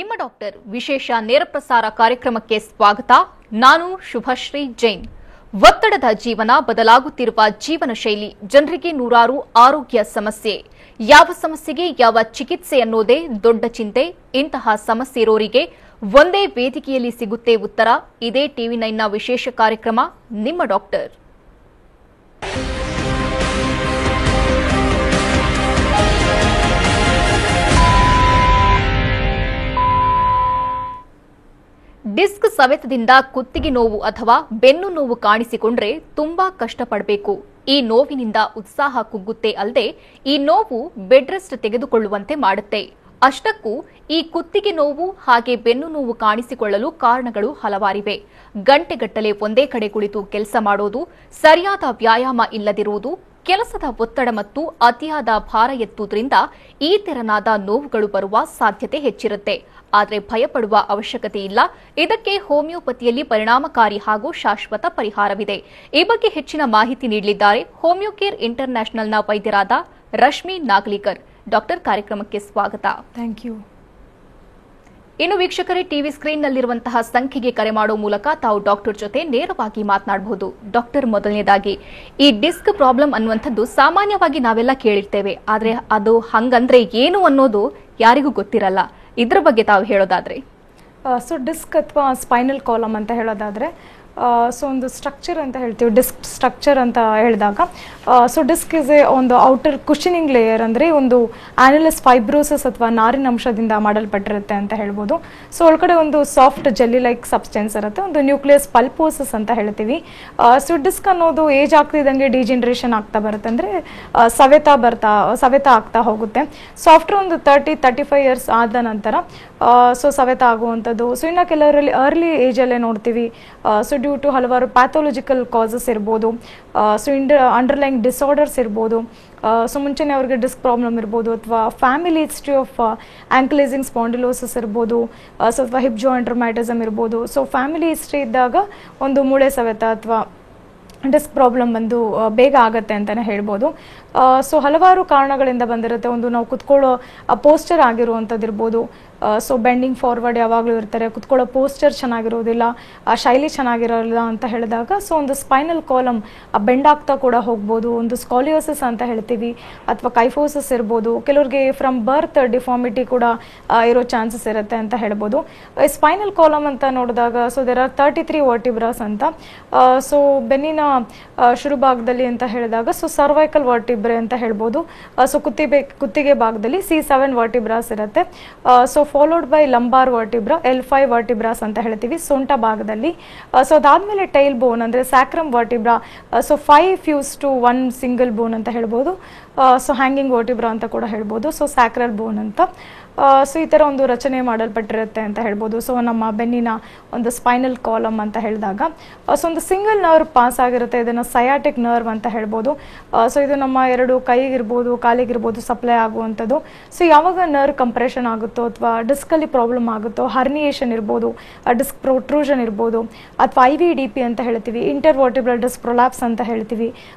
ನಿಮ್ಮ ಡಾಕ್ಟರ್ ವಿಶೇಷ ನೇರ ಪ್ರಸಾರ ಕಾರ್ಯಕ್ರಮಕ್ಕೆ ಸ್ವಾಗತ. ನಾನು ಶುಭಶ್ರೀ ಜೈನ್. ಒತ್ತಡದ ಜೀವನ, ಬದಲಾಗುತ್ತಿರುವ ಜೀವನ ಶೈಲಿ, ಜನರಿಗೆ ನೂರಾರು ಆರೋಗ್ಯ ಸಮಸ್ಯೆ. ಯಾವ ಸಮಸ್ಯೆಗೆ ಯಾವ ಚಿಕಿತ್ಸೆ ಅನ್ನೋದೇ ದೊಡ್ಡ ಚಿಂತೆ. ಇಂತಹ ಸಮಸ್ಯೆ ಇರೋರಿಗೆ ಒಂದೇ ವೇದಿಕೆಯಲ್ಲಿ ಸಿಗುತ್ತೆ ಉತ್ತರ. ಇದೇ ಟಿವಿ9ನ ವಿಶೇಷ ಕಾರ್ಯಕ್ರಮ ನಿಮ್ಮ ಡಾಕ್ಟರ್. ಡಿಸ್ಕ್ ಸವೆತದಿಂದ ಕುತ್ತಿಗೆ ನೋವು ಅಥವಾ ಬೆನ್ನು ನೋವು ಕಾಣಿಸಿಕೊಂಡ್ರೆ ತುಂಬಾ ಕಷ್ಟಪಡಬೇಕು. ಈ ನೋವಿನಿಂದ ಉತ್ಸಾಹ ಕುಗ್ಗುತ್ತೆ ಅಲ್ಲದೆ ಈ ನೋವು ಬೆಡ್ ರೆಸ್ಟ್ ತೆಗೆದುಕೊಳ್ಳುವಂತೆ ಮಾಡುತ್ತೆ. ಅಷ್ಟಕ್ಕೂ ಈ ಕುತ್ತಿಗೆ ನೋವು ಹಾಗೆ ಬೆನ್ನು ನೋವು ಕಾಣಿಸಿಕೊಳ್ಳಲು ಕಾರಣಗಳು ಹಲವಾರಿವೆ. ಗಂಟೆಗಟ್ಟಲೆ ಒಂದೇ ಕಡೆ ಕುಳಿತು ಕೆಲಸ ಮಾಡೋದು, ಸರಿಯಾದ ವ್ಯಾಯಾಮ ಇಲ್ಲದಿರುವುದು, ಕೆಲಸದ ಒತ್ತಡ ಮತ್ತು ಅತಿಯಾದ ಭಾರ ಎತ್ತುವುದರಿಂದ ಈ ತೆರನಾದ ನೋವುಗಳು ಬರುವ ಸಾಧ್ಯತೆ ಹೆಚ್ಚಿರುತ್ತೆ. ಆದರೆ ಭಯಪಡುವ ಅವಶ್ಯಕತೆ ಇಲ್ಲ. ಇದಕ್ಕೆ ಹೋಮಿಯೋಪತಿಯಲ್ಲಿ ಪರಿಣಾಮಕಾರಿ ಹಾಗೂ ಶಾಶ್ವತ ಪರಿಹಾರವಿದೆ. ಈ ಬಗ್ಗೆ ಹೆಚ್ಚಿನ ಮಾಹಿತಿ ನೀಡಲಿದ್ದಾರೆ ಹೋಮಿಯೋಕೇರ್ ಇಂಟರ್ನ್ಯಾಷನಲ್ನ ವೈದ್ಯರಾದ ರಶ್ಮಿ ನಾಗ್ಲಿಕರ್. ಡಾಕ್ಟರ್, ಕಾರ್ಯಕ್ರಮಕ್ಕೆ ಸ್ವಾಗತ. Thank you. ಇನ್ನು ವೀಕ್ಷಕರೇ, ಟಿವಿ ಸ್ಕ್ರೀನ್ನಲ್ಲಿರುವಂತಹ ಸಂಖ್ಯೆಗೆ ಕರೆ ಮಾಡೋ ಮೂಲಕ ತಾವು ಡಾಕ್ಟರ್ ಜೊತೆ ನೇರವಾಗಿ ಮಾತನಾಡಬಹುದು. ಡಾಕ್ಟರ್, ಮೊದಲನೇದಾಗಿ ಈ ಡಿಸ್ಕ್ ಪ್ರಾಬ್ಲಮ್ ಅನ್ನುವಂಥದ್ದು ಸಾಮಾನ್ಯವಾಗಿ ನಾವೆಲ್ಲ ಕೇಳಿರ್ತೇವೆ, ಆದರೆ ಅದು ಹಂಗಂದ್ರೆ ಏನು ಅನ್ನೋದು ಯಾರಿಗೂ ಗೊತ್ತಿರಲ್ಲ. ಇದ್ರ ಬಗ್ಗೆ ತಾವು ಹೇಳೋದಾದ್ರೆ? ಸೊ ಡಿಸ್ಕ್ ಅಥವಾ ಸ್ಪೈನಲ್ ಕಾಲಮ್ ಅಂತ ಹೇಳೋದಾದರೆ, ಸೊ ಒಂದು ಸ್ಟ್ರಕ್ಚರ್ ಅಂತ ಹೇಳ್ತೀವಿ. ಡಿಸ್ಕ್ ಸ್ಟ್ರಕ್ಚರ್ ಅಂತ ಹೇಳಿದಾಗ, ಸೊ ಡಿಸ್ಕ್ ಇಸ್ ಒಂದು ಔಟರ್ ಕುಷನಿಂಗ್ ಲೇಯರ್, ಅಂದರೆ ಒಂದು ಆ್ಯನಲಸ್ ಫೈಬ್ರೋಸಿಸ್ ಅಥವಾ ನಾರಿನ ಅಂಶದಿಂದ ಮಾಡಲ್ಪಟ್ಟಿರುತ್ತೆ ಅಂತ ಹೇಳ್ಬೋದು. ಸೊ ಒಳಗಡೆ ಒಂದು ಸಾಫ್ಟ್ ಜೆಲ್ಲಿ ಲೈಕ್ ಸಬ್ಸ್ಟೆನ್ಸ್ ಇರುತ್ತೆ, ಒಂದು ನ್ಯೂಕ್ಲಿಯಸ್ ಪಲ್ಪೋಸಿಸ್ ಅಂತ ಹೇಳ್ತೀವಿ. ಸೊ ಡಿಸ್ಕ್ ಅನ್ನೋದು ಏಜ್ ಆಗ್ತಿದ್ದಂಗೆ ಡಿಜೆನರೇಷನ್ ಆಗ್ತಾ ಬರುತ್ತೆ, ಅಂದರೆ ಸವೆತ ಆಗ್ತಾ ಹೋಗುತ್ತೆ. ಸೊ ಆಫ್ಟರ್ ಒಂದು 30-35 ಇಯರ್ಸ್ ಆದ ನಂತರ ಸೊ ಸವೆತ ಆಗುವಂಥದ್ದು. ಸೊ ಇನ್ನು ಕೆಲವರಲ್ಲಿ ಅರ್ಲಿ ಏಜಲ್ಲೇ ನೋಡ್ತೀವಿ. ಸೊ ಡ್ಯೂ ಟು ಹಲವಾರು ಪ್ಯಾಥೋಲಜಿಕಲ್ ಕಾಸಸ್ ಇರ್ಬೋದು, ಸೊ ಅಂಡರ್ಲೈನ್ ಡಿಸಾರ್ಡರ್ಸ್ ಇರ್ಬೋದು. ಸೊ ಮುಂಚೆನೇ ಅವ್ರಿಗೆ ಡಿಸ್ಕ್ ಪ್ರಾಬ್ಲಮ್ ಇರ್ಬೋದು, ಅಥವಾ ಫ್ಯಾಮಿಲಿ ಹಿಸ್ಟ್ರಿ ಆಫ್ ಆಂಕ್ಲೇಸಿಂಗ್ ಸ್ಪಾಂಡಿಲೋಸಿಸ್ ಇರ್ಬೋದು, ಅಥವಾ ಹಿಪ್ ಜಾಯಿಂಟ್ ರುಮ್ಯಾಟಿಸಮ್ ಇರ್ಬೋದು. ಸೊ ಫ್ಯಾಮಿಲಿ ಹಿಸ್ಟ್ರಿ ಇದ್ದಾಗ ಒಂದು ಮೂಳೆ ಸವೆತ ಅಥವಾ ಡಿಸ್ಕ್ ಪ್ರಾಬ್ಲಮ್ ಬಂದು ಬೇಗ ಆಗುತ್ತೆ ಅಂತಲೇ ಹೇಳ್ಬೋದು. ಸೊ ಹಲವಾರು ಕಾರಣಗಳಿಂದ ಬಂದಿರುತ್ತೆ. ಒಂದು ನಾವು ಕುತ್ಕೊಳ್ಳೋ ಪೋಸ್ಚರ್ ಆಗಿರುವಂಥದ್ದು ಇರ್ಬೋದು. ಸೊ ಬೆಂಡಿಂಗ್ ಫಾರ್ವರ್ಡ್ ಯಾವಾಗಲೂ ಇರ್ತಾರೆ, ಕುತ್ಕೊಳ್ಳೋ ಪೋಸ್ಚರ್ ಚೆನ್ನಾಗಿರೋದಿಲ್ಲ, ಶೈಲಿ ಚೆನ್ನಾಗಿರೋಲ್ಲ ಅಂತ ಹೇಳಿದಾಗ ಸೊ ಒಂದು ಸ್ಪೈನಲ್ ಕಾಲಮ್ ಬೆಂಡ್ ಆಗ್ತಾ ಕೂಡ ಹೋಗ್ಬೋದು. ಒಂದು ಸ್ಕಾಲಿಯೋಸಿಸ್ ಅಂತ ಹೇಳ್ತೀವಿ, ಅಥವಾ ಕೈಫೋಸಿಸ್ ಇರ್ಬೋದು. ಕೆಲವ್ರಿಗೆ ಫ್ರಮ್ ಬರ್ತ್ ಡಿಫಾರ್ಮಿಟಿ ಕೂಡ ಇರೋ ಚಾನ್ಸಸ್ ಇರುತ್ತೆ ಅಂತ ಹೇಳ್ಬೋದು. ಸ್ಪೈನಲ್ ಕಾಲಮ್ ಅಂತ ನೋಡಿದಾಗ ಸೊ ದೇರ್ ಆರ್ 33 ವರ್ಟಿಬ್ರಾಸ್ ಅಂತ. ಸೊ ಬೆನ್ನಿನ ಶುರುಭಾಗದಲ್ಲಿ ಅಂತ ಹೇಳಿದಾಗ ಸೊ ಸರ್ವೈಕಲ್ ವರ್ಟಿಬ್ರೆ ಅಂತ ಹೇಳ್ಬೋದು. ಸೊ ಕುತ್ತಿಗೆ ಭಾಗದಲ್ಲಿ C7 ವರ್ಟಿಬ್ರಾಸ್ ಇರುತ್ತೆ. So followed by lumbar vertebra, L5 vertebras ಅಂತ ಹೇಳ್ತೀವಿ ಸೊಂಟ ಭಾಗದಲ್ಲಿ. ಸೊ ಅದಾದ್ಮೇಲೆ ಟೈಲ್ ಬೋನ್ ಅಂದರೆ sacrum vertebra. So 5 fuse to 1 single bone ಅಂತ ಹೇಳ್ಬೋದು. ಸೊ ಹ್ಯಾಂಗಿಂಗ್ ವರ್ಟಿಬ್ರಾ ಅಂತ ಕೂಡ ಹೇಳ್ಬೋದು. ಸೊ ಸ್ಯಾಕ್ರಲ್ ಬೋನ್ ಅಂತ. ಸೊ ಈ ಥರ ಒಂದು ರಚನೆ ಮಾಡಲ್ಪಟ್ಟಿರುತ್ತೆ ಅಂತ ಹೇಳ್ಬೋದು. ಸೊ ನಮ್ಮ ಬೆನ್ನಿನ ಒಂದು ಸ್ಪೈನಲ್ ಕಾಲಮ್ ಅಂತ ಹೇಳಿದಾಗ ಸೊ ಒಂದು ಸಿಂಗಲ್ ನರ್ವ್ ಪಾಸ್ ಆಗಿರುತ್ತೆ. ಇದನ್ನು ಸಯಾಟಿಕ್ ನರ್ವ್ ಅಂತ ಹೇಳ್ಬೋದು. ಸೊ ಇದು ನಮ್ಮ ಎರಡು ಕೈಗಿರ್ಬೋದು, ಕಾಲಿಗಿರ್ಬೋದು ಸಪ್ಲೈ ಆಗುವಂಥದ್ದು. ಸೊ ಯಾವಾಗ ನರ್ವ್ ಕಂಪ್ರೆಷನ್ ಆಗುತ್ತೋ ಅಥವಾ ಡಿಸ್ಕಲ್ಲಿ ಪ್ರಾಬ್ಲಮ್ ಆಗುತ್ತೋ, ಹರ್ನಿಯೇಷನ್ ಇರ್ಬೋದು, ಡಿಸ್ಕ್ ಪ್ರೊಟ್ರೂಷನ್ ಇರ್ಬೋದು, ಅಥವಾ IVDP ಅಂತ ಹೇಳ್ತೀವಿ, ಇಂಟರ್ ವರ್ಟಿಬ್ರಲ್ ಡಿಸ್ಕ್ ಪ್ರೊಲ್ಯಾಪ್ಸ್ ಅಂತ ಹೇಳ್ತೀವಿ,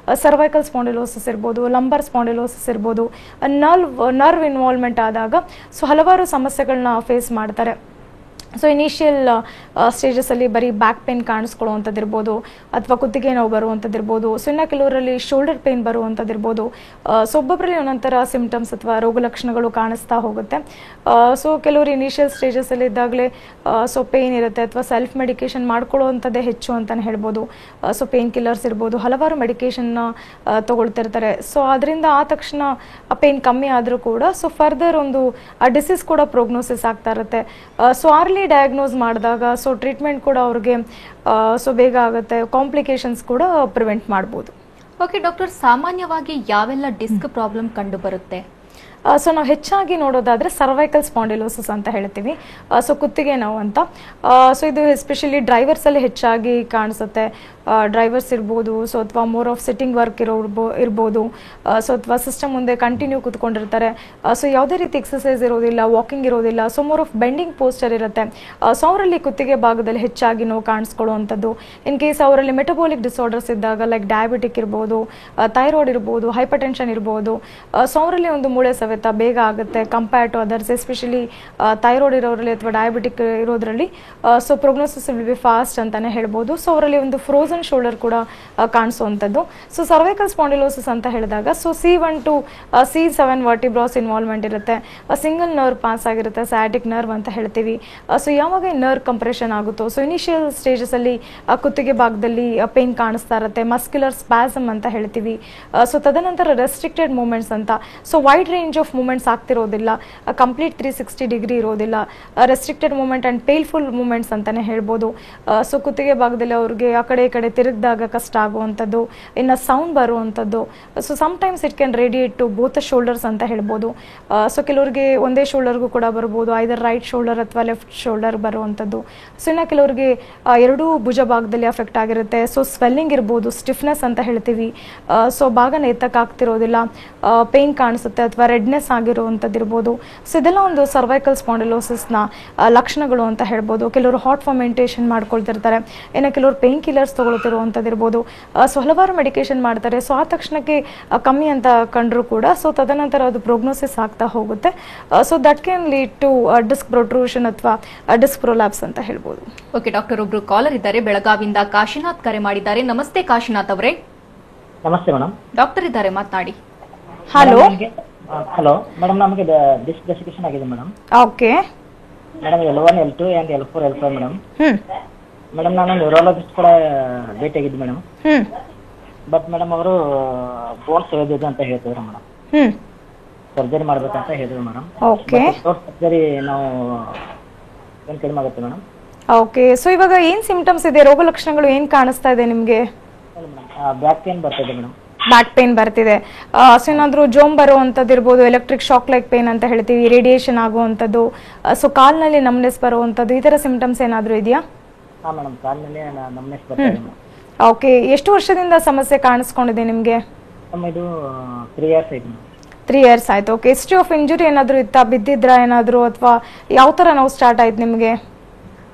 ಸರ್ವೈಕಲ್ ಸ್ಪಾಂಡಿಲೋಸಿಸ್ ಇರ್ಬೋದು, ಲಂಬರ್ ಸ್ಪಾಂಡಿಲೋಸಿಸ್ ಇರ್ಬೋದು, ನರ್ವ್ ಇನ್ವಾಲ್ವ್ಮೆಂಟ್ ಆದಾಗ ಸೊ ಹಲವಾರು ಸಮಸ್ಯೆಗಳನ್ನ ಫೇಸ್ ಮಾಡ್ತಾರೆ. ಸೊ ಇನಿಷಿಯಲ್ ಸ್ಟೇಜಸಲ್ಲಿ ಬರೀ ಬ್ಯಾಕ್ ಪೇನ್ ಕಾಣಿಸ್ಕೊಳ್ಳುವಂಥದ್ದು ಇರ್ಬೋದು, ಅಥವಾ ಕುತ್ತಿಗೆ ನೋವು ಬರುವಂಥದ್ದು. ಸೊ ಇನ್ನು ಕೆಲವರಲ್ಲಿ ಶೋಲ್ಡರ್ ಪೇನ್ ಬರುವಂಥದ್ದು. ಸೊ ಒಬ್ಬೊಬ್ಬರಲ್ಲಿ ಒಂದೊಂಥರ ಸಿಂಪ್ಟಮ್ಸ್ ಅಥವಾ ರೋಗ ಲಕ್ಷಣಗಳು ಕಾಣಿಸ್ತಾ ಹೋಗುತ್ತೆ. ಸೊ ಕೆಲವರು ಇನಿಷಿಯಲ್ ಸ್ಟೇಜಸಲ್ಲಿ ಇದ್ದಾಗಲೇ ಸೊ ಪೇನ್ ಇರುತ್ತೆ, ಅಥವಾ ಸೆಲ್ಫ್ ಮೆಡಿಕೇಶನ್ ಮಾಡ್ಕೊಳ್ಳುವಂಥದ್ದೇ ಹೆಚ್ಚು ಅಂತಲೇ ಹೇಳ್ಬೋದು. ಸೊ ಪೇನ್ ಕಿಲ್ಲರ್ಸ್ ಇರ್ಬೋದು, ಹಲವಾರು ಮೆಡಿಕೇಶನ್ನ ತೊಗೊಳ್ತಿರ್ತಾರೆ. ಸೊ ಅದರಿಂದ ಆ ತಕ್ಷಣ ಪೇನ್ ಕಮ್ಮಿ ಆದರೂ ಕೂಡ ಸೊ ಫರ್ದರ್ ಒಂದು ಡಿಸೀಸ್ ಕೂಡ ಪ್ರೋಗ್ನೋಸಿಸ್ ಆಗ್ತಾ ಇರುತ್ತೆ. ಸೊ ಅರ್ಲಿ ಡಯಾಗ್ನೋಸ್ ಮಾಡಿದಾಗ ಸೊ ಟ್ರೀಟ್ಮೆಂಟ್ ಕೂಡ ಅವ್ರಿಗೆ ಸೊ ಬೇಗ ಆಗುತ್ತೆ, ಕಾಂಪ್ಲಿಕೇಶನ್ಸ್ ಕೂಡ ಪ್ರಿವೆಂಟ್ ಮಾಡ್ಬೋದು. ಓಕೆ ಡಾಕ್ಟರ್, ಸಾಮಾನ್ಯವಾಗಿ ಯಾವೆಲ್ಲ ಡಿಸ್ಕ್ ಪ್ರಾಬ್ಲಮ್ ಕಂಡು ಬರುತ್ತೆ? ಸೊ ನಾವು ಹೆಚ್ಚಾಗಿ ನೋಡೋದಾದರೆ ಸರ್ವೈಕಲ್ ಸ್ಪಾಂಡಿಲೋಸಿಸ್ ಅಂತ ಹೇಳ್ತೀವಿ. ಸೊ ಕುತ್ತಿಗೆ ನೋವು ಅಂತ. ಸೊ ಇದು ಎಸ್ಪೆಷಲಿ ಡ್ರೈವರ್ಸಲ್ಲಿ ಹೆಚ್ಚಾಗಿ ಕಾಣಿಸುತ್ತೆ. ಡ್ರೈವರ್ಸ್ ಇರ್ಬೋದು, ಸೊ ಅಥವಾ ಮೋರ್ ಆಫ್ ಸಿಟ್ಟಿಂಗ್ ವರ್ಕ್ ಇರ್ಬೋದು, ಸೊ ಅಥವಾ ಸಿಸ್ಟಮ್ ಮುಂದೆ ಕಂಟಿನ್ಯೂ ಕೂತ್ಕೊಂಡಿರ್ತಾರೆ. ಸೊ ಯಾವುದೇ ರೀತಿ ಎಕ್ಸಸೈಸ್ ಇರೋದಿಲ್ಲ, ವಾಕಿಂಗ್ ಇರೋದಿಲ್ಲ. So more of bending posture ಇರುತ್ತೆ. ಸೊ ಅವರಲ್ಲಿ ಕುತ್ತಿಗೆ ಭಾಗದಲ್ಲಿ ಹೆಚ್ಚಾಗಿ ನೋವು ಕಾಣಿಸ್ಕೊಳ್ಳುವಂಥದ್ದು. ಇನ್ ಕೇಸ್ ಅವರಲ್ಲಿ ಮೆಟಬಾಲಿಕ್ ಡಿಸಾರ್ಡರ್ಸ್ ಇದ್ದಾಗ ಲೈಕ್ ಡಯಾಬಿಟಿಕ್ ಇರ್ಬೋದು, ಥೈರಾಯ್ಡ್ ಇರ್ಬೋದು, ಹೈಪರ್ ಟೆನ್ಷನ್ ಇರ್ಬೋದು, ಸೊ ಅವರಲ್ಲಿ ಒಂದು ಮೂಳೆ ಸವೆತ ಇರುತ್ತಾ ಬೇಗ ಆಗುತ್ತೆ compare to others, especially thyroid ಇರೋರಲ್ಲಿ ಅಥವಾ ಡಯಾಬಿಟಿಕ್ ಇರೋದ್ರಲ್ಲಿ. So prognosis will be fast ಅಂತಾನೆ ಹೇಳ್ಬೋದು. ಸೊ ಅವರಲ್ಲಿ ಒಂದು ಫ್ರೋಸನ್ ಶೋಲ್ಡರ್ ಕೂಡ ಕಾಣಿಸುವಂಥದ್ದು. ಸೊ ಸರ್ವೈಕಲ್ ಸ್ಪಾಂಡಿಲೋಸಿಸ್ ಅಂತ ಹೇಳಿದಾಗ so C1 to C7 vertebras involvement ಇರುತ್ತೆ, ಸಿಂಗಲ್ ನರ್ವ್ ಪಾಸ್ ಆಗಿರುತ್ತೆ, ಸ್ಯಾಟಿಕ್ ನರ್ವ್ ಅಂತ ಹೇಳ್ತೀವಿ. ಸೊ ಯಾವಾಗ ನರ್ವ್ ಕಂಪ್ರೆಷನ್ ಆಗುತ್ತೋ ಸೊ ಇನಿಷಿಯಲ್ ಸ್ಟೇಜಸ್ ಅಲ್ಲಿ ಕುತ್ತಿಗೆ ಭಾಗದಲ್ಲಿ ಪೇನ್ ಕಾಣಿಸ್ತಾ ಇರುತ್ತೆ, ಮಸ್ಕ್ಯುಲರ್ ಸ್ಪ್ಯಾಸಮ್ ಅಂತ ಹೇಳ್ತೀವಿ. ಸೊ ತದನಂತರ ರೆಸ್ಟ್ರಿಕ್ಟೆಡ್ ಮೂವ್ಮೆಂಟ್ಸ್ ಅಂತ, so wide range of movements ಆಗ್ತಿರೋದಿಲ್ಲ, ಕಂಪ್ಲೀಟ್ 360 ಡಿಗ್ರಿ ಇರೋದಿಲ್ಲ, restricted movement and painful movements ಅಂತಾನೆ ಹೇಳ್ಬೋದು. ಸೊ ಕುತ್ತಿಗೆ ಭಾಗದಲ್ಲಿ ಅವ್ರಿಗೆ ಆ ಕಡೆ ಈ ಕಡೆ ತಿರುಗಿದಾಗ ಕಷ್ಟ ಆಗುವಂಥದ್ದು, ಇನ್ನು ಸೌಂಡ್ ಬರುವಂಥದ್ದು. So sometimes it can radiate to both shoulders ಅಂತ ಹೇಳ್ಬೋದು. ಸೊ ಕೆಲವರಿಗೆ ಒಂದೇ ಶೋಲ್ಡರ್ಗೂ ಕೂಡ ಬರ್ಬೋದು, ಐದರ್ ರೈಟ್ ಶೋಲ್ಡರ್ ಅಥವಾ ಲೆಫ್ಟ್ ಶೋಲ್ಡರ್ ಬರುವಂಥದ್ದು. ಸೊ ಇನ್ನು ಕೆಲವರಿಗೆ ಎರಡೂ ಭುಜ ಭಾಗದಲ್ಲಿ ಅಫೆಕ್ಟ್ ಆಗಿರುತ್ತೆ. ಸೊ ಸ್ವೆಲ್ಲಿಂಗ್ ಇರ್ಬೋದು, ಸ್ಟಿಫ್ನೆಸ್ ಅಂತ ಹೇಳ್ತೀವಿ. ಸೊ ಭಾಗನ ಎತ್ತಕ್ಕಾಗ್ತಿರೋದಿಲ್ಲ, ಪೇನ್ ಕಾಣಿಸುತ್ತೆ ಅಥವಾ ರೆಡ್ನೆಸ್ ಆಗಿರುವಂಥದ್ದು ಇರ್ಬೋದು. ಸೊ ಇದೆಲ್ಲ ಒಂದು ಸರ್ವೈಕಲ್ ಸ್ಪಾಂಡಿಲೋಸಿಸ್ನ ಲಕ್ಷಣಗಳು ಅಂತ ಹೇಳ್ಬೋದು. ಕೆಲವರು ಹಾಟ್ ಫರ್ಮೆಂಟೇಷನ್ ಮಾಡ್ಕೊಳ್ತಿರ್ತಾರೆ, ಇನ್ನು ಕೆಲವರು ಪೇನ್ ಕಿಲ್ಲರ್ಸ್ ತೊಗೊಳ್ತಿರುವಂಥದ್ದು ಇರ್ಬೋದು. ಸೊ ಹಲವಾರು ಮೆಡಿಕೇಶನ್ ಮಾಡ್ತಾರೆ. ಸೊ ಆ ತಕ್ಷಣಕ್ಕೆ ಕಮ್ಮಿ ಅಂತ ಕಂಡ್ರು ಕೂಡ ಸೊ ತದನಂತರ ಅದು ಪ್ರೋಗ್ನೋಸಿಸ್ ಆಗ್ತಾ ಹೋಗುತ್ತೆ. So that can lead to disc protrusion ಅಥವಾ ಡಿಸ್ಕ್ ಪ್ರೊಲ್ಯಾಪ್ಸ್ ಅಂತ ಹೇಳ್ಬೋದು. ಓಕೆ ಡಾಕ್ಟರ್, ಒಬ್ರು ಕಾಲರ್ ಇದ್ದಾರೆ ಬೆಳಗಾವಿಯಿಂದ, ಕಾಶಿನಾಥ್ ಕರೆ ಮಾಡಿದ್ದಾರೆ. ನಮಸ್ತೆ ಕಾಶಿನಾಥ್ ಅವರೇ. ನಮಸ್ತೆ ಮೇಡಮ್. ಡಾಕ್ಟರ್ ಇದ್ದಾರೆ, ಮಾತನಾಡಿ. ಹಲೋ ಹಲೋ ಮೇಡಮ್, ನಮಗೆ ಡಿಸ್ಕ್ ಡೆಸಿಕೇಶನ್ ಆಗಿದೆ madam. Okay madam L1 L2 and L4 L5 madam. Madam ನಾನು ನ್ಯೂರಾಲಜಿಸ್ಟ್ ಕೂಡ ಭೇಟಿಯಾಗಿದ್ದೆ ಮೇಡಮ್. ಬಟ್ ಮೇಡಮ್ ಅವರು ಬೋನ್ಸ್ ಇದೆ ಅಂತ ಹೇಳ್ತಿದ್ರು ಮೇಡಮ್, ಸರ್ಜರಿ ಮಾಡ್ಬೇಕಂತ ಹೇಳಿದ್ರು ಮೇಡಮ್. ಓಕೆ ಸರ್ಜರಿ ನಾವು ಏನು ಕಡಿಮೆ ಆಗುತ್ತೆ ಮೇಡಮ್. ಓಕೆ, ಸೊ ಇವಾಗ ಏನ್ ಸಿಂಪ್ಟಮ್ಸ್ ಇದೆ, ರೋಗ ಲಕ್ಷಣಗಳು ಏನ್ ಕಾಣಿಸ್ತಾ ಇದೆ ನಿಮ್ಗೆ? ಬ್ಯಾಕ್ ಪೇನ್ ಬರ್ತಿದೆ ಮೇಡಮ್. ಬ್ಯಾಕ್ ಪೇನ್ ಬರ್ತಿದೆ. ಸೊ ಏನಾದ್ರು ಜೋಮ್ ಬರುವಂಥದ್ದು ಇರ್ಬೋದು, ಎಲೆಕ್ಟ್ರಿಕ್ ಶಾಕ್ ಲೈಕ್ ಪೇನ್ ಅಂತ ಹೇಳ್ತೀವಿ, ರೇಡಿಯೇಷನ್ ಆಗುವಂಥದ್ದು, ಸೊ ಕಾಲ್ನಲ್ಲಿ ನಮ್ನೆಸ್ ಬರುವಂಥದ್ದು, ಈ ತರ ಸಿಂಪ್ಟಮ್ಸ್ ಏನಾದ್ರು ಇದೆಯಾ? ಹಾಂ ಮೇಡಮ್, ಕಾಲಿನಲ್ಲಿ ನಮ್ನೆಸ್ ಬರ್ತಿದೆ ಮೇಡಮ್. ಓಕೆ, ಎಷ್ಟು ವರ್ಷದಿಂದ ಸಮಸ್ಯೆ ಕಾಣಿಸ್ಕೊಂಡಿದೆ ನಿಮ್ಗೆ? ಇದು 3 years ಆಯ್ತು ಮೇಡಮ್. 3 years ಆಯ್ತು. ಓಕೆ, ಹಿಸ್ಟ್ರಿ ಆಫ್ ಇಂಜುರಿ ಏನಾದ್ರು ಇತ್ತಾ, ಬಿದ್ದಿದ್ರಾ ಏನಾದ್ರು, ಅಥವಾ ಯಾವ ತರ ನೋವು ಸ್ಟಾರ್ಟ್ ಆಯ್ತು ನಿಮ್ಗೆ?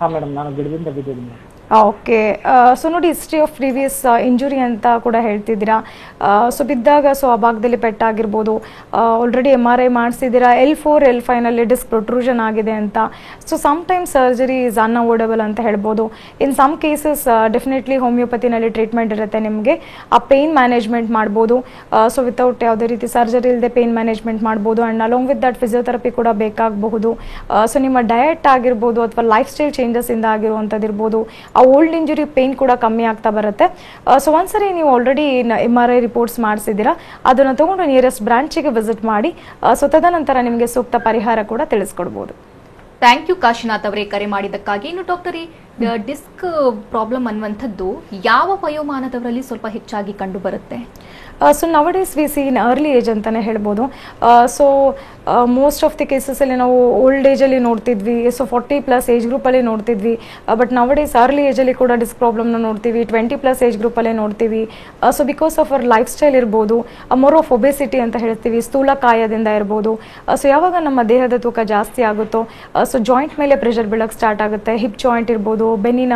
ಹಾಂ ಮೇಡಮ್, ನಾನು ಗಿಡದಿಂದ ಬಿದ್ದಿದ್ದೀನಿ ಮೇಡಮ್. ಓಕೆ, ಸೊ ನೋಡಿ ಹಿಸ್ಟ್ರಿ ಆಫ್ ಪ್ರೀವಿಯಸ್ ಇಂಜುರಿ ಅಂತ ಕೂಡ ಹೇಳ್ತಿದ್ದೀರಾ. ಸೊ ಬಿದ್ದಾಗ ಸೊ ಆ ಭಾಗದಲ್ಲಿ ಪೆಟ್ಟಾಗಿರ್ಬೋದು, ಆಲ್ರೆಡಿ MRI ಮಾಡಿಸಿದ್ದೀರಾ, L4 L5ನಲ್ಲಿ ಡಿಸ್ಕ್ ಪ್ರೊಟ್ರೂಷನ್ ಆಗಿದೆ ಅಂತ. So sometimes surgery is unavoidable ಅಂತ ಹೇಳ್ಬೋದು. ಇನ್ ಸಮ್ ಕೇಸಸ್ ಡೆಫಿನೆಟ್ಲಿ ಹೋಮಿಯೋಪತಿನಲ್ಲಿ ಟ್ರೀಟ್ಮೆಂಟ್ ಇರುತ್ತೆ ನಿಮಗೆ, ಆ ಪೇನ್ ಮ್ಯಾನೇಜ್ಮೆಂಟ್ ಮಾಡ್ಬೋದು. ಸೊ ವಿತೌಟ್ ಯಾವುದೇ ರೀತಿ ಸರ್ಜರಿ ಇಲ್ಲದೆ ಪೇನ್ ಮ್ಯಾನೇಜ್ಮೆಂಟ್ ಮಾಡ್ಬೋದು. And along with that physiotherapy ಕೂಡ ಬೇಕಾಗಬಹುದು. ಸೊ ನಿಮ್ಮ ಡಯಟ್ ಆಗಿರ್ಬೋದು ಅಥವಾ ಲೈಫ್ ಸ್ಟೈಲ್ ಚೇಂಜಸ್ ಇಂದ ಆಗಿರುವಂಥದ್ದು ಇರ್ಬೋದು, ಆ ಓಲ್ಡ್ ಇಂಜುರಿ ಪೇನ್ ಕೂಡ ಕಮ್ಮಿ ಆಗ್ತಾ ಬರುತ್ತೆ. ಸೊ ಒಂದ್ಸರಿ ನೀವು ಆಲ್ರೆಡಿ MRI ರಿಪೋರ್ಟ್ಸ್ ಮಾಡಿಸಿದ್ದೀರಾ, ಅದನ್ನು ತಗೊಂಡು ನಿಯರೆಸ್ಟ್ ಬ್ರಾಂಚಿಗೆ ವಿಸಿಟ್ ಮಾಡಿ. ಸೊ ತದನಂತರ ನಿಮಗೆ ಸೂಕ್ತ ಪರಿಹಾರ ಕೂಡ ತಿಳಿಸ್ಕೊಡ್ಬೋದು. ಥ್ಯಾಂಕ್ ಯು ಕಾಶಿನಾಥ್ ಅವರೇ ಕರೆ ಮಾಡಿದ್ದಕ್ಕಾಗಿ. ಇನ್ನು ಡಾಕ್ಟರ್, ಈ ಡಿಸ್ಕ್ ಪ್ರಾಬ್ಲಮ್ ಅನ್ನುವಂಥದ್ದು ಯಾವ ವಯೋಮಾನದವರಲ್ಲಿ ಸ್ವಲ್ಪ ಹೆಚ್ಚಾಗಿ ಕಂಡು ಬರುತ್ತೆ? So nowadays we see in early age ಅಂತಲೇ ಹೇಳ್ಬೋದು. ಸೊ ಮೋಸ್ಟ್ ಆಫ್ ದಿ ಕೇಸಸಲ್ಲಿ ನಾವು ಓಲ್ಡ್ ಏಜಲ್ಲಿ ನೋಡ್ತಿದ್ವಿ, ಸೊ 40+ ಏಜ್ ಗ್ರೂಪಲ್ಲಿ ನೋಡ್ತಿದ್ವಿ. ಬಟ್ ನವಡೇಸ್ ಅರ್ಲಿ ಏಜಲ್ಲಿ ಕೂಡ ಡಿಸ್ಕ್ ಪ್ರಾಬ್ಲಮ್ನ ನೋಡ್ತೀವಿ, 20+ ಏಜ್ ಗ್ರೂಪಲ್ಲೇ ನೋಡ್ತೀವಿ. So because of our life style ಇರ್ಬೋದು, ಮೋರ್ ಆಫ್ ಒಬೆಸಿಟಿ ಅಂತ ಹೇಳ್ತೀವಿ, ಸ್ಥೂಲಕಾಯದಿಂದ ಇರ್ಬೋದು. ಸೊ ಯಾವಾಗ ನಮ್ಮ ದೇಹದ ತೂಕ ಜಾಸ್ತಿ ಆಗುತ್ತೋ ಸೊ ಜಾಯಿಂಟ್ ಮೇಲೆ ಪ್ರೆಷರ್ ಬೀಳಕ್ಕೆ ಸ್ಟಾರ್ಟ್ ಆಗುತ್ತೆ. ಹಿಪ್ ಜಾಯಿಂಟ್ ಇರ್ಬೋದು, ಬೆನ್ನಿನ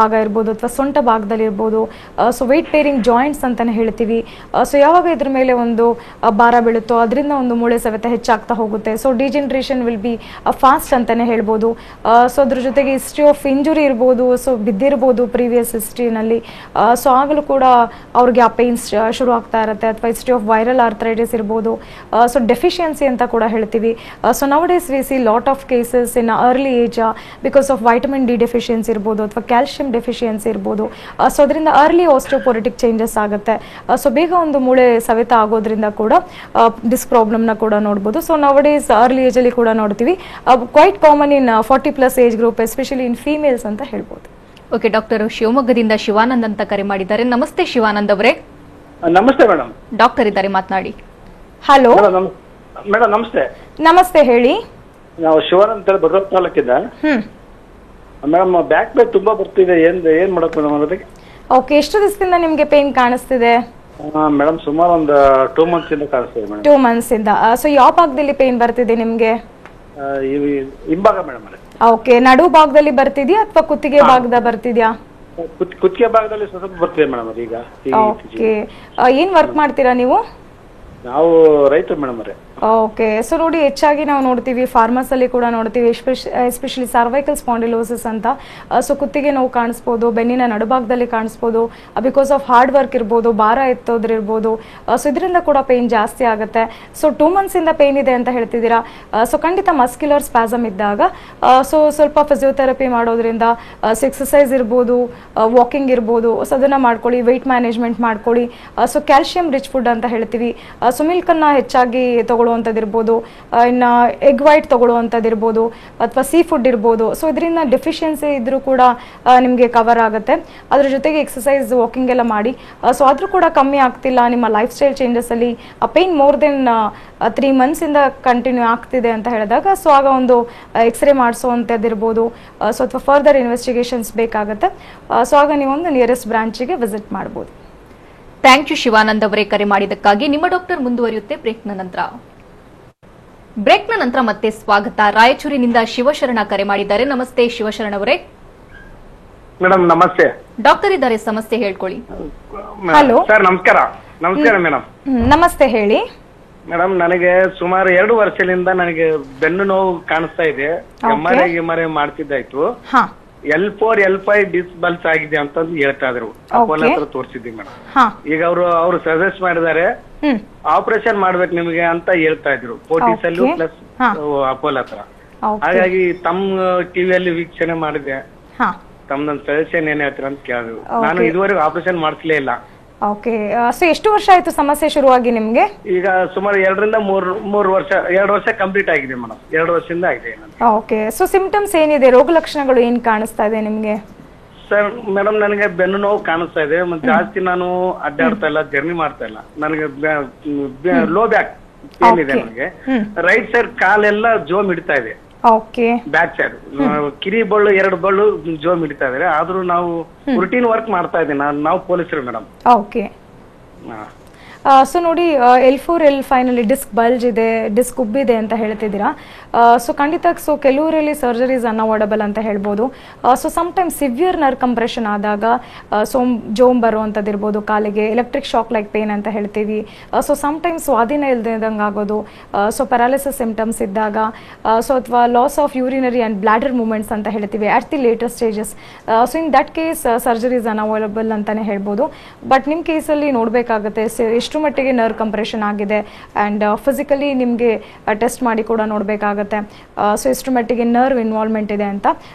ಭಾಗ ಇರ್ಬೋದು ಅಥವಾ ಸೊಂಟ ಭಾಗದಲ್ಲಿ ಇರ್ಬೋದು. ಸೊ ವೆಯ್ಟ್ ಬೇರಿಂಗ್ ಜಾಯಿಂಟ್ಸ್ ಅಂತಲೇ ಹೇಳ್ತೀವಿ. ಸೊ ಯಾವಾಗ ಇದ್ರ ಮೇಲೆ ಒಂದು ಭಾರ ಬೀಳುತ್ತೋ ಅದರಿಂದ ಒಂದು ಮೂಳೆ ಸವೆತ ಹೆಚ್ಚಾಗ್ತಾ ಹೋಗುತ್ತೆ. So degeneration will be fast ಅಂತಾನೆ ಹೇಳ್ಬೋದು. ಸೊ ಅದ್ರ ಜೊತೆಗೆ ಹಿಸ್ಟ್ರಿ ಆಫ್ ಇಂಜುರಿ ಇರ್ಬೋದು, ಸೊ ಬಿದ್ದಿರ್ಬೋದು ಪ್ರೀವಿಯಸ್ ಹಿಸ್ಟ್ರಿನಲ್ಲಿ. ಸೊ ಆಗಲೂ ಕೂಡ ಅವ್ರಿಗೆ ಆ ಪೇನ್ಸ್ ಶುರು ಆಗ್ತಾ ಇರುತ್ತೆ. ಅಥವಾ ಹಿಸ್ಟ್ರಿ ಆಫ್ ವೈರಲ್ ಆರ್ಥರೈಟಿಸ್ ಇರ್ಬೋದು. ಸೊ ಡೆಫಿಷಿಯನ್ಸಿ ಅಂತ ಕೂಡ ಹೇಳ್ತೀವಿ. So nowadays we see lot of cases in early age because of vitamin D deficiency ಇರ್ಬೋದು ಅಥವಾ ಕ್ಯಾಲ್ಶಿಯಂ ಡೆಫಿಷಿಯನ್ಸಿ ಇರ್ಬೋದು. ಸೊ ಅದರಿಂದ ಅರ್ಲಿ ಆಸ್ಟಿಯೋಪೊರಿಟಿಕ್ ಚೇಂಜಸ್ ಆಗುತ್ತೆ. ಸೊ ಬೇಗ ಒಂದು ಮೂಳೆ ಸವೆತ ಆಗೋದ್ರಿಂದ ಕೂಡ ಡಿಸ್ಕ್ ಪ್ರಾಬ್ಲಮ್ನ ಕೂಡ ನೋಡ್ಬೋದು. ಸೊ ನವಡೇಸ್ ಅರ್ಲಿ ಏಜಲ್ಲಿ ಕೂಡ ನೋಡ್ತೀವಿ. Quite common in 40+ age group, especially in females ಅಂತ ಹೇಳ್ಬೋದು. ಓಕೆ ಡಾಕ್ಟರ್, ಶಿವಮೊಗ್ಗದಿಂದ ಶಿವಾನಂದ್ ಅಂತ ಕರೆ ಮಾಡಿದ್ದಾರೆ. ನಮಸ್ತೆ ಶಿವಾನಂದ್ ಅವರೇ. ನಮಸ್ತೆ ಮೇಡಮ್. ಡಾಕ್ಟರ್ ಇದ್ದಾರೆ, ಮಾತನಾಡಿ. ಹಲೋ ಮೇಡಮ್, ನಮಸ್ತೆ. ನಮಸ್ತೆ, ಹೇಳಿ. ನಾವು ಶಿವಾನಂದ್ ಭದ್ರಾವತಿ ತಾಲೂಕಿಂದ. ಮೇಡಮ್, ಬ್ಯಾಕ್ ಪೇನ್ ತುಂಬಾ ಬರ್ತಿದೆ, ಏನ್ ಮಾಡಕ್ ಮೇಡಮ್ ಅದಕ್ಕೆ? ಓಕೆ, ಎಷ್ಟು ದಿವಸದಿಂದ ನಿಮ್ಗೆ ಪೇನ್ ಕಾಣಿಸ್ತಿದೆ? ಮೇಡಮ್ ಸುಮಾರು ಒಂದು 2 months ಇಂದ ಕಾಣಿಸ್ತಿದೆ ಮೇಡಮ್. 2 months ಇಂದ. ಸೊ ಯಾವ ಭಾಗದಲ್ಲಿ ಪೇನ್ ಬರ್ತಿದೆ ನಿಮ್ಗೆ? ಹಿಂಭಾಗ ಮೇಡಮ್. ಓಕೆ, ನಡು ಭಾಗದಲ್ಲಿ ಬರ್ತಿದ್ಯಾ ಅಥವಾ ಕುತ್ತಿಗೆ ಭಾಗದ ಬರ್ತಿದ್ಯಾ? ಕುತ್ತಿಗೆ ಭಾಗದಲ್ಲಿ ಸ್ವಲ್ಪ ಬರ್ತಿದೆ ಮೇಡಮ್ ಅದೀಗ. ಓಕೆ, ಏನ್ ವರ್ಕ್ ಮಾಡ್ತೀರಾ ನೀವು? ನಾವು ರೈತರು ಮೇಡಮ್ ಅವರೇ. ಓಕೆ, ಸೊ ನೋಡಿ ಹೆಚ್ಚಾಗಿ ನಾವು ನೋಡ್ತೀವಿ ಫಾರ್ಮಸಲ್ಲಿ ಕೂಡ ನೋಡ್ತೀವಿ, ಎಸ್ಪೆಷಲಿ ಸರ್ವೈಕಲ್ ಸ್ಪಾಂಡಿಲೋಸಿಸ್ ಅಂತ. ಸೊ ಕುತ್ತಿಗೆ ನೋವು ಕಾಣಿಸ್ಬೋದು, ಬೆನ್ನಿನ ನಡುಭಾಗದಲ್ಲಿ ಕಾಣಿಸ್ಬೋದು, ಬಿಕಾಸ್ ಆಫ್ ಹಾರ್ಡ್ ವರ್ಕ್ ಇರ್ಬೋದು, ಭಾರ ಎತ್ತೋದ್ರಿರ್ಬೋದು. ಸೊ ಇದರಿಂದ ಕೂಡ ಪೇಯ್ನ್ ಜಾಸ್ತಿ ಆಗುತ್ತೆ. ಸೊ 2 months ಇಂದ ಪೇಯ್ನ್ ಇದೆ ಅಂತ ಹೇಳ್ತಿದ್ದೀರಾ. ಸೊ ಖಂಡಿತ ಮಸ್ಕ್ಯುಲರ್ ಸ್ಪ್ಯಾಸಮ್ ಇದ್ದಾಗ ಸೊ ಸ್ವಲ್ಪ ಫಿಸಿಯೋಥೆರಪಿ ಮಾಡೋದ್ರಿಂದ, ಎಕ್ಸಸೈಸ್ ಇರ್ಬೋದು, ವಾಕಿಂಗ್ ಇರ್ಬೋದು, ಸೊ ಅದನ್ನು ಮಾಡ್ಕೊಳ್ಳಿ, ವೆಯ್ಟ್ ಮ್ಯಾನೇಜ್ಮೆಂಟ್ ಮಾಡ್ಕೊಳ್ಳಿ. ಸೊ ಕ್ಯಾಲ್ಶಿಯಂ ರಿಚ್ ಫುಡ್ ಅಂತ ಹೇಳ್ತೀವಿ. ಸೊ ಮಿಲ್ಕನ್ನು ಹೆಚ್ಚಾಗಿ ತಗೊಳ್ಳುವಂಥದ್ದಿರ್ಬೋದು, ಇನ್ನು ಎಗ್ ವೈಟ್ ತಗೊಳ್ಳುವಂಥದ್ದಿರ್ಬೋದು, ಅಥವಾ ಸೀ ಫುಡ್ ಇರ್ಬೋದು. ಸೊ ಇದರಿಂದ ಡೆಫಿಷಿಯನ್ಸಿ ಇದ್ರೂ ಕೂಡ ನಿಮಗೆ ಕವರ್ ಆಗುತ್ತೆ. ಅದ್ರ ಜೊತೆಗೆ ಎಕ್ಸಸೈಸ್, ವಾಕಿಂಗ್ ಎಲ್ಲ ಮಾಡಿ. ಸೊ ಆದರೂ ಕೂಡ ಕಮ್ಮಿ ಆಗ್ತಿಲ್ಲ, ನಿಮ್ಮ ಲೈಫ್ ಸ್ಟೈಲ್ ಚೇಂಜಸಲ್ಲಿ ಪೇಯ್ನ್ ಮೋರ್ ದೆನ್ 3 months ಇಂದ ಕಂಟಿನ್ಯೂ ಆಗ್ತಿದೆ ಅಂತ ಹೇಳಿದಾಗ, ಸೊ ಆಗ ಒಂದು ಎಕ್ಸ್ರೇ ಮಾಡಿಸೋವಂಥದ್ದಿರ್ಬೋದು, ಸೊ ಅಥವಾ ಫರ್ದರ್ ಇನ್ವೆಸ್ಟಿಗೇಷನ್ಸ್ ಬೇಕಾಗುತ್ತೆ. ಸೊ ಆಗ ನೀವೊಂದು ನಿಯರೆಸ್ಟ್ ಬ್ರಾಂಚಿಗೆ ವಿಸಿಟ್ ಮಾಡ್ಬೋದು. ಥ್ಯಾಂಕ್ ಯು ಶಿವಾನಂದ್ ಅವರೇ ಕರೆ ಮಾಡಿದ್ದಕ್ಕಾಗಿ. ನಿಮ್ಮ ಡಾಕ್ಟರ್ ಮುಂದುವರಿಯುತ್ತೆ ಬ್ರೇಕ್ನ ನಂತರ ಮತ್ತೆ ಸ್ವಾಗತ. ರಾಯಚೂರಿನಿಂದ ಶಿವಶರಣ ಕರೆ ಮಾಡಿದ್ದಾರೆ. ನಮಸ್ತೆ ಶಿವಶರಣ ಅವರೇ. ಮೇಡಮ್ ನಮಸ್ತೆ. ಡಾಕ್ಟರ್ ಇದ್ದಾರೆ, ಸಮಸ್ಯೆ ಹೇಳ್ಕೊಳ್ಳಿ. ಹಲೋ ಸರ್, ನಮಸ್ಕಾರ. ನಮಸ್ಕಾರ ಮೇಡಮ್. ನಮಸ್ತೆ, ಹೇಳಿ ಮೇಡಮ್. ನನಗೆ ಸುಮಾರು 2 ವರ್ಷದಿಂದ ನನಗೆ ಬೆನ್ನು ನೋವು ಕಾಣಿಸ್ತಾ ಇದೆ. MRI ಮಾಡ್ತಿದ್ದಾಯ್ತು. L4 L5 ಡಿಸ್ ಬಲ್ಸ್ ಆಗಿದೆ ಅಂತ ಹೇಳ್ತಾ ಇದ್ರು. ಅಪೋಲೋ ಹತ್ರ ತೋರಿಸಿದ್ವಿ ಮೇಡಮ್. ಈಗ ಅವರು ಸಜೆಸ್ಟ್ ಮಾಡಿದ್ದಾರೆ ಆಪರೇಷನ್ ಮಾಡ್ಬೇಕು ನಿಮಗೆ ಅಂತ ಹೇಳ್ತಾ ಇದ್ರು, ಫೋರ್ಟಿಸಲ್ಲು ಪ್ಲಸ್ ಅಪೋಲೋ ಹತ್ರ. ಹಾಗಾಗಿ ತಮ್ಮ ಟಿವಿಯಲ್ಲಿ ವೀಕ್ಷಣೆ ಮಾಡಿದೆ. ತಮ್ದೊಂದು ಸಜೆಷನ್ ಏನ್ ಹೇಳ್ತೀರ ಅಂತ ಕೇಳಿದ್ರು. ನಾನು ಇದುವರೆಗೂ ಆಪರೇಷನ್ ಮಾಡಿಸ್ಲೇ ಇಲ್ಲ. ಓಕೆ, ಸೊ ಎಷ್ಟು ವರ್ಷ ಆಯ್ತು ಸಮಸ್ಯೆ ಶುರುವಾಗಿ ನಿಮ್ಗೆ? ಈಗ ಸುಮಾರು 2 ರಿಂದ 3 ವರ್ಷ, 2 ವರ್ಷ ಕಂಪ್ಲೀಟ್ ಆಗಿದೆ ಮೇಡಮ್. 2 ವರ್ಷದಿಂದ ಆಗಿದೆ. ಓಕೆ, ಸೊ ಸಿಂಪ್ಟಮ್ಸ್ ಏನಿದೆ, ರೋಗ ಲಕ್ಷಣಗಳು ಏನ್ ಕಾಣಿಸ್ತಾ ಇದೆ ನಿಮ್ಗೆ? ಸರ್ ಮೇಡಮ್, ನನಗೆ ಬೆನ್ನು ನೋವು ಕಾಣಿಸ್ತಾ ಇದೆ. ಮತ್ತೆ ಜಾಸ್ತಿ ನಾನು ಅಡ್ಡಾಡ್ತಾ ಇಲ್ಲ, ಜರ್ನಿ ಮಾಡ್ತಾ ಇಲ್ಲ. ನನಗೆ ಲೋ ಬ್ಯಾಕ್ ಪೇನ್ ಇದೆ. ನನಗೆ ರೈಟ್ ಸೈಡ್ ಕಾಲೆಲ್ಲ ಜೋಮ್ ಹಿಡಿತಾ ಇದೆ. ಓಕೆ, ಬ್ಯಾಕ್ ಸೈಡ್ ಕಿರಿ ಬಳ್ಳು 2 ಬಳ್ಳು ಜೋಮ್ ಹಿಡಿತಾ ಇದಾರೆ. ಆದ್ರೂ ನಾವು ರುಟೀನ್ ವರ್ಕ್ ಮಾಡ್ತಾ ಇದ್ದೀನಿ. ನಾವು ಪೊಲೀಸರು ಮೇಡಮ್. ಓಕೆ, ಸೊ ನೋಡಿ L4 L5 ನಲ್ಲಿ ಡಿಸ್ಕ್ ಬಲ್ಜ್ ಇದೆ, ಡಿಸ್ಕ್ ಉಬ್ಬಿದೆ ಅಂತ ಹೇಳ್ತಿದ್ದೀರಾ. ಸೊ ಖಂಡಿತ ಸೊ ಕೆಲವರಲ್ಲಿ ಸರ್ಜರೀಸ್ ಅನ್ಅವಾಯ್ಡಬಲ್ ಅಂತ ಹೇಳ್ಬೋದು. So sometimes severe nerve compression ಆದಾಗ ಜೋಮ್ ಬರುವಂಥದ್ದಿರ್ಬೋದು, ಕಾಲಿಗೆ ಎಲೆಕ್ಟ್ರಿಕ್ ಶಾಕ್ ಲೈಕ್ ಪೇನ್ ಅಂತ ಹೇಳ್ತೀವಿ. ಸೊ ಸಮ್ಟೈಮ್ಸ್ ಸ್ವಾಧೀನ ಇಲ್ದಂಗೆ ಆಗೋದು, ಸೊ ಪ್ಯಾರಾಲಿಸಿಸ್ ಸಿಂಪ್ಟಮ್ಸ್ ಇದ್ದಾಗ, ಸೊ ಅಥವಾ loss of urinary and bladder movements ಅಂತ ಹೇಳ್ತೀವಿ at the latest stages. So in that case surgeries unavoidable ಅಂತಲೇ ಹೇಳ್ಬೋದು. ಬಟ್ ನಿಮ್ಮ ಕೇಸಲ್ಲಿ ನೋಡಬೇಕಾಗುತ್ತೆ ಎಷ್ಟು ಮಟ್ಟಿಗೆ ನರ್ವ್ ಕಂಪ್ರೆಷನ್ ಆಗಿದೆ ಆ್ಯಂಡ್ ಫಿಸಿಕಲಿ ನಿಮಗೆ ಟೆಸ್ಟ್ ಮಾಡಿ ಕೂಡ ನೋಡಬೇಕಾಗುತ್ತೆ. ಸೊ ಎಷ್ಟು ಮಟ್ಟಿಗೆ ನರ್ವ್ ಇನ್ವಾಲ್ವ್ಮೆಂಟ್ ಇದೆ ಅಂತ.